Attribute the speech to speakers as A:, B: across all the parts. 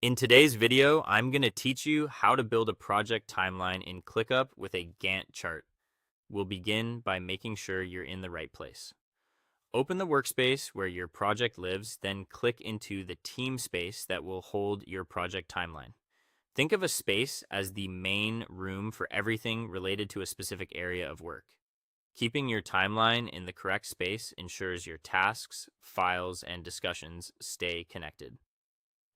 A: In today's video, I'm going to teach you how to build a project timeline in ClickUp with a Gantt chart. We'll begin by making sure you're in the right place. Open the workspace where your project lives, then click into the team space that will hold your project timeline. Think of a space as the main room for everything related to a specific area of work. Keeping your timeline in the correct space ensures your tasks, files, and discussions stay connected.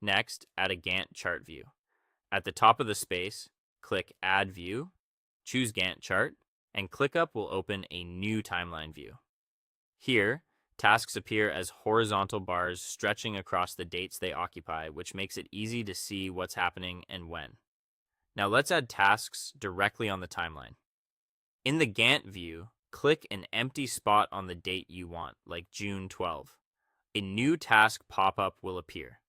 A: Next, add a Gantt chart view. At the top of the space, click Add View, choose Gantt Chart, and ClickUp will open a new timeline view. Here, tasks appear as horizontal bars stretching across the dates they occupy, which makes it easy to see what's happening and when. Now let's add tasks directly on the timeline. In the Gantt view, click an empty spot on the date you want, like June 12. A new task pop-up will appear.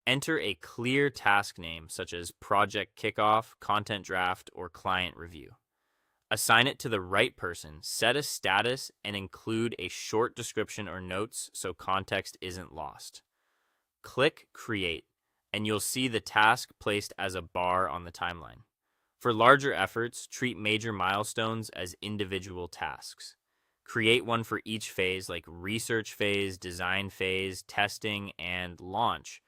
A: Enter a clear task name such as Project Kickoff, Content Draft, or Client Review. Assign it to the right person, set a status, and include a short description or notes so context isn't lost. Click Create, and you'll see the task placed as a bar on the timeline. For larger efforts, treat major milestones as individual tasks. Create one for each phase like research phase, design phase, testing, and launch.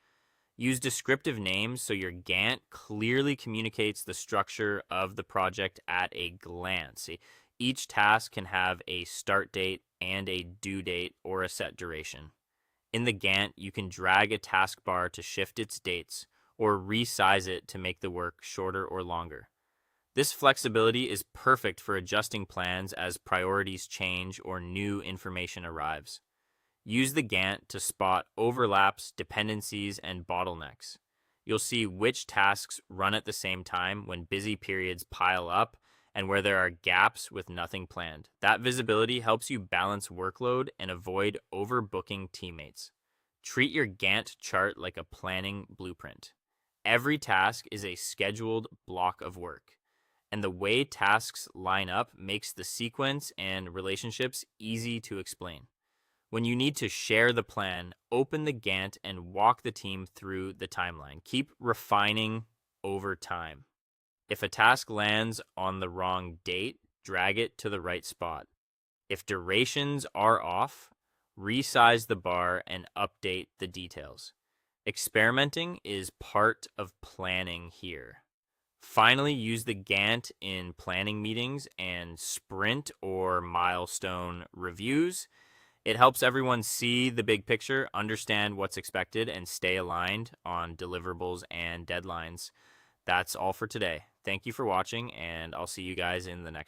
A: Use descriptive names so your Gantt clearly communicates the structure of the project at a glance. Each task can have a start date and a due date or a set duration. In the Gantt, you can drag a taskbar to shift its dates or resize it to make the work shorter or longer. This flexibility is perfect for adjusting plans as priorities change or new information arrives. Use the Gantt to spot overlaps, dependencies, and bottlenecks. You'll see which tasks run at the same time when busy periods pile up and where there are gaps with nothing planned. That visibility helps you balance workload and avoid overbooking teammates. Treat your Gantt chart like a planning blueprint. Every task is a scheduled block of work, and the way tasks line up makes the sequence and relationships easy to explain. When you need to share the plan, open the Gantt and walk the team through the timeline. Keep refining over time. If a task lands on the wrong date, drag it to the right spot. If durations are off, resize the bar and update the details. Experimenting is part of planning here. Finally, use the Gantt in planning meetings and sprint or milestone reviews. It helps everyone see the big picture, understand what's expected, and stay aligned on deliverables and deadlines. That's all for today. Thank you for watching, and I'll see you guys in the next